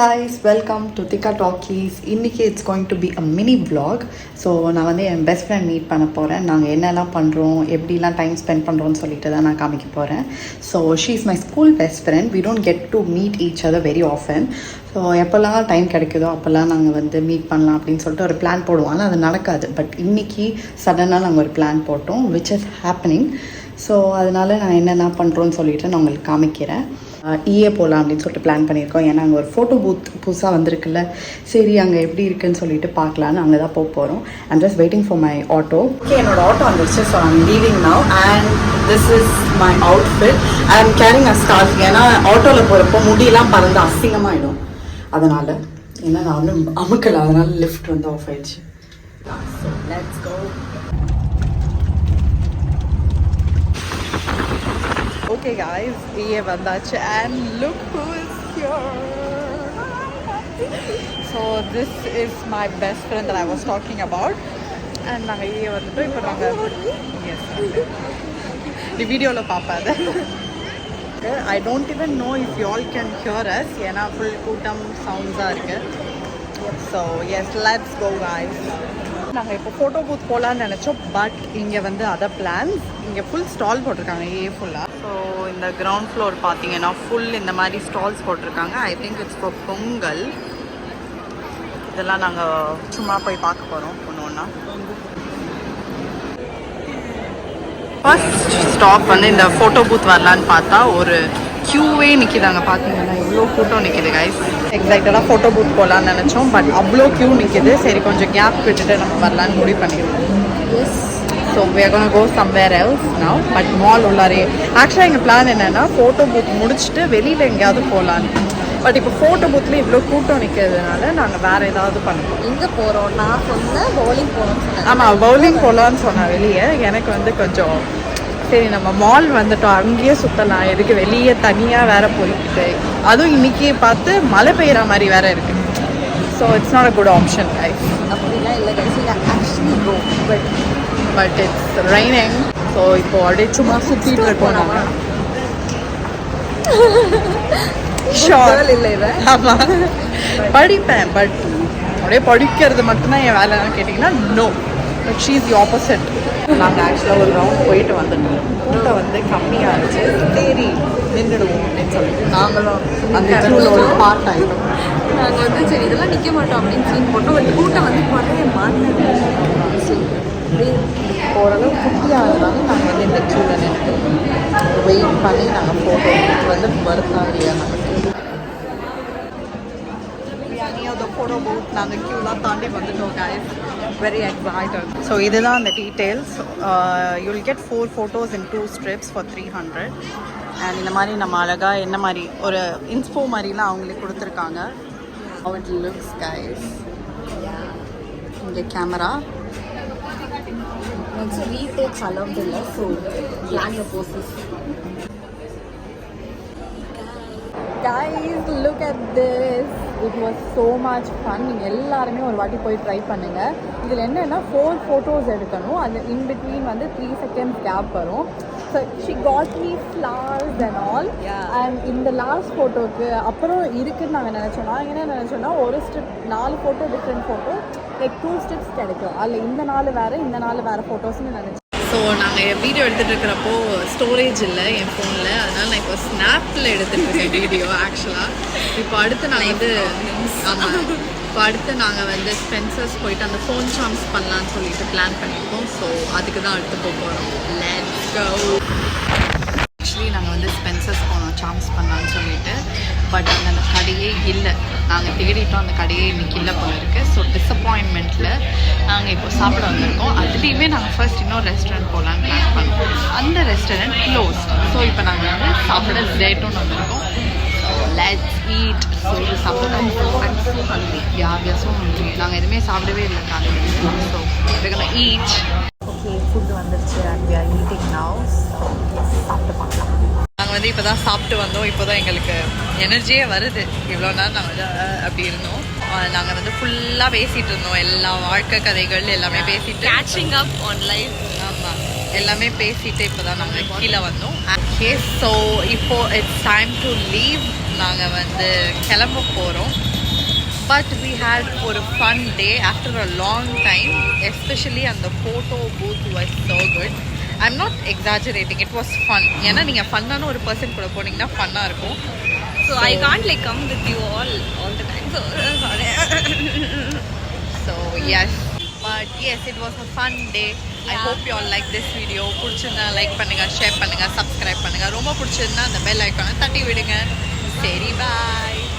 guys, welcome to Thika Talkies. இன்னைக்கு it's going to be a mini vlog. So நான் வந்து என் best friend meet பண்ண போகிறேன். நாங்கள் என்னெல்லாம் பண்ணுறோம், எப்படிலாம் டைம் ஸ்பெண்ட் பண்ணுறோன்னு சொல்லிட்டு தான் நான் காமிக்க போகிறேன். So she is my school best friend. We don't get to meet each other very often. So எப்போல்லாம் டைம் கிடைக்குதோ அப்போல்லாம் நாங்கள் வந்து மீட் பண்ணலாம் அப்படின்னு சொல்லிட்டு ஒரு பிளான் போடுவோம். ஆனால் அது நடக்காது. பட் இன்றைக்கி சடனாக நாங்கள் ஒரு பிளான் போட்டோம், விச் இஸ் ஹேப்பனிங். ஸோ அதனால் நான் என்னென்ன பண்ணுறோன்னு சொல்லிட்டு நான் உங்களுக்கு காமிக்கிறேன். போகலாம் அப்படின்னு சொல்லிட்டு பிளான் பண்ணியிருக்கோம். ஏன்னா அங்கே ஒரு ஃபோட்டோ பூத் புதுசாக வந்திருக்குல்ல, சரி அங்கே எப்படி இருக்குன்னு சொல்லிட்டு பார்க்கலான்னு அங்கே தான் போக போகிறோம். I'm just waiting for my auto. Okay, என்னோட ஆட்டோ வந்துருச்சு. So I'm leaving now and this is my outfit. I am carrying a scarf. ஏன்னா ஆட்டோவில் போகிறப்போ முடியெல்லாம் பறந்து அசிங்கமாகிடும். அதனால் ஏன்னா நான் ஒன்றும் அமுக்கலை, அதனால் லிஃப்ட் வந்து ஆஃப் ஆயிடுச்சு. So let's go. Okay guys, we vandachu and look who is here. So this is my best friend that I was talking about. And naanga vandu ipo naanga yes the video lo paapadu. I don't even know if you all can hear us. Yena full kootam sounds ah irukku. So yes, let's go guys. நாங்கள் இப்போ photo booth போகலான்னு நினச்சோம். But இங்கே வந்து other plans. இங்கே full stall போட்டிருக்காங்க ஃபுல்லாக. So இந்த கிரவுண்ட் ஃப்ளோர் பார்த்தீங்கன்னா ஃபுல் இந்த மாதிரி ஸ்டால்ஸ் போட்டிருக்காங்க. I think it's for Pongal. இதெல்லாம் நாங்கள் சும்மா போய் பார்க்க போகிறோம் ஒன்று ஒன்றா. ஃபர்ஸ்ட் ஸ்டாப் வந்து இந்த ஃபோட்டோ பூத் வரலான்னு பார்த்தா ஒரு க்யூவே நிற்கிதாங்க. பார்த்தீங்கன்னா எவ்வளோ கூட்டம் நிற்கிது கைஸ். எக்ஸைட்டடாக ஃபோட்டோ பூத் போகலான்னு நினச்சோம். பட் அவ்வளோ க்யூ நிற்கிது. சரி கொஞ்சம் கேப் விட்டுட்டு நம்ம வரலான்னு முடிவு பண்ணிடுவோம். Yes, so we are going to go somewhere else now. But mall உள்ளாரே ஆக்சுவலாக எங்கள் பிளான் என்னென்னா ஃபோட்டோ பூத் முடிச்சுட்டு வெளியில் எங்கேயாவது போகலான்னு. பட் இப்போ ஃபோட்டோ பூத்தில் இவ்வளோ கூட்டம் நிற்கிறதுனால நாங்கள் வேறு ஏதாவது பண்ணுவோம். எங்கே போகிறோம்? நான் சொன்னேன் பவுலிங் போகணும்னு. ஆமாம், பவுலிங் போகலான்னு சொன்னேன் வெளியே. எனக்கு வந்து கொஞ்சம் சரி நம்ம மால் வந்துட்டோம், அங்கேயே சுற்றலாம், எதுக்கு வெளியே தனியாக வேறு போய்கிட்டு, அதுவும் இன்றைக்கி பார்த்து மழை பெய்கிற மாதிரி வேறு இருக்குது. So it's not a good option guys. அப்படிலாம் இல்லை guys, actually go but it's raining. So இப்போது அப்படியே சும்மா சுற்றிட்டு இருக்கோம் நாங்கள். ஷோர் இல்லை இதை. ஆமாம், படிப்பேன். பட் அப்படியே படிக்கிறது மட்டும்தான் என் வேலைன்னு கேட்டிங்கன்னா no. But she is the opposite. நாங்கள் ஆக்சுவலாக ஒரு ரவுண்ட் போயிட்டு வந்துட்டோம். கூட்டம் வந்து கம்மியாக இருந்துச்சு. சரி நின்றுடுவோம் அப்படின்னு சொல்லிட்டு நாங்களும் அந்த க்யூவில் ஒரு பார்ட் ஆகிட்டோம். நாங்கள் வந்து சரி இதெல்லாம் நிற்க மாட்டோம் அப்படின்னு சீன் போட்டோம். பட் கூட்டம் வந்து குறைய மாட்டேன். சரி ஓரளவு குட்டியாக இருந்தாலும் நாங்கள் வந்து இந்த க்யூவில் நின்று வெயிட் பண்ணி நாங்கள் ஃபோட்டோ வந்து வருத்தா இல்லையா நமக்கு. ஃபோட்டோ பூத் நாங்கள் க்யூலாம் தாண்டி வந்துட்டோம் guys. Very excited. So இதுதான் அந்த details. you'll get 4 photos in 2 strips for 300. and இந்த மாதிரி நம்ம அழகாக என்ன மாதிரி ஒரு இன்ஸ்போ மாதிரிலாம் அவங்களே கொடுத்துருக்காங்க. how it looks guys. இங்கே கேமரா ரீடேக்ஸ் அலவுட் இல்லை. So plan the poses. Guys, look at this. It was so much fun. நீங்கள் எல்லாருமே ஒரு வாட்டி போய் ட்ரை பண்ணுங்கள். இதில் என்னென்னா 4 photos எடுக்கணும். அது இன் பிட்வீன் வந்து 3 seconds கேப் வரும். So she got me flowers and all. and இந்த லாஸ்ட் ஃபோட்டோக்கு அப்புறம் இருக்குதுன்னு நாங்கள் நினச்சோம். நாங்கள் என்ன நினச்சோன்னா ஒரு strip 4 photo different photo like 2 strips கிடைக்கும். அதில் இந்த 4 வேறு இந்த 4 வேறு ஃபோட்டோஸ்ன்னு நினச்சோம். ஸோ நாங்கள் வீடியோ எடுத்துகிட்டு இருக்கிறப்போ ஸ்டோரேஜ் இல்லை என் ஃபோனில். அதனால் நான் இப்போ ஸ்னாப்பில் எடுத்துகிட்டு இருக்கேன் வீடியோ ஆக்சுவலாக. இப்போ அடுத்து நாங்கள் வந்து ஆமாம் இப்போ அடுத்து நாங்கள் வந்து ஸ்பென்சர்ஸ் போயிட்டு அந்த ஃபோன் சார்ம்ஸ் பண்ணலான்னு சொல்லிட்டு பிளான் பண்ணியிருக்கோம். ஸோ அதுக்கு தான் அடுத்து போக போகிறோம். Let's go. ஆக்சுவலி நாங்கள் வந்து ஸ்பென்சர்ஸ் போனோம் சார்ம்ஸ் பண்ணலான்னு சொல்லிட்டு. பட் அங்கே அந்த கடையே இல்லை. நாங்கள் தேடிட்டோம், அந்த கடையே இன்றைக்கி இல்லை போல இருக்குது. ஸோ டிஸப்பாயின்மெண்ட்டில் நாங்கள் இப்போ சாப்பிட வந்திருக்கோம். அதுலேயுமே நாங்கள் ஃபர்ஸ்ட் இன்னொரு ரெஸ்டாரண்ட் போகலான்னு பிளான் பண்ணோம். அந்த ரெஸ்டாரண்ட் க்ளோஸ்ட். ஸோ இப்போ நாங்கள் வந்து சாப்பிட ஜேட்டும் வந்திருக்கோம். Let's eat. ஸோ இது சாப்பிட நாங்கள் எதுவுமே சாப்பிடவே இல்லை காலையில். ஸோ இதுக்கான ஈட். ஓகே, ஃபுட்டு வந்துருச்சு and we are eating now. சாப்பிட்டு பார்க்கலாம். நாங்கள் வந்து இப்போ தான் சாப்பிட்டு வந்தோம். இப்போ தான் எங்களுக்கு எனர்ஜியே வருது. இவ்வளோ நேரம் நாங்கள் அப்படி இருந்தோம். நாங்கள் வந்து ஃபுல்லாக பேசிகிட்டு இருந்தோம். எல்லா வாழ்க்கை கதைகள் எல்லாமே பேசிட்டு கேட்சிங் அப் ஆன் லைஃப். ஆமாம், எல்லாமே பேசிட்டு இப்போ தான் நாங்கள் கீழே வந்தோம். ஓகே, ஸோ இப்போது இட்ஸ் டைம் டு லீவ். நாங்கள் வந்து கிளம்ப போகிறோம். But we had a fun day after a long time, especially and the photo booth was so good. I'm not exaggerating, it was fun. ஏன்னா நீங்கள் ஃபன்னான ஒரு பர்சன் கூட போனீங்கன்னா ஃபன்னாக இருக்கும். So I can't like come with you all the time. So sorry. So yes, but yes, it was a fun day. I hope you all like this video. பிடிச்சிருந்தா like பண்ணுங்க, share பண்ணுங்க, subscribe பண்ணுங்க. ரொம்ப பிடிச்சிருந்தா அந்த bell ஐக்கானை தட்டி விடுங்க. சரி, பாய்.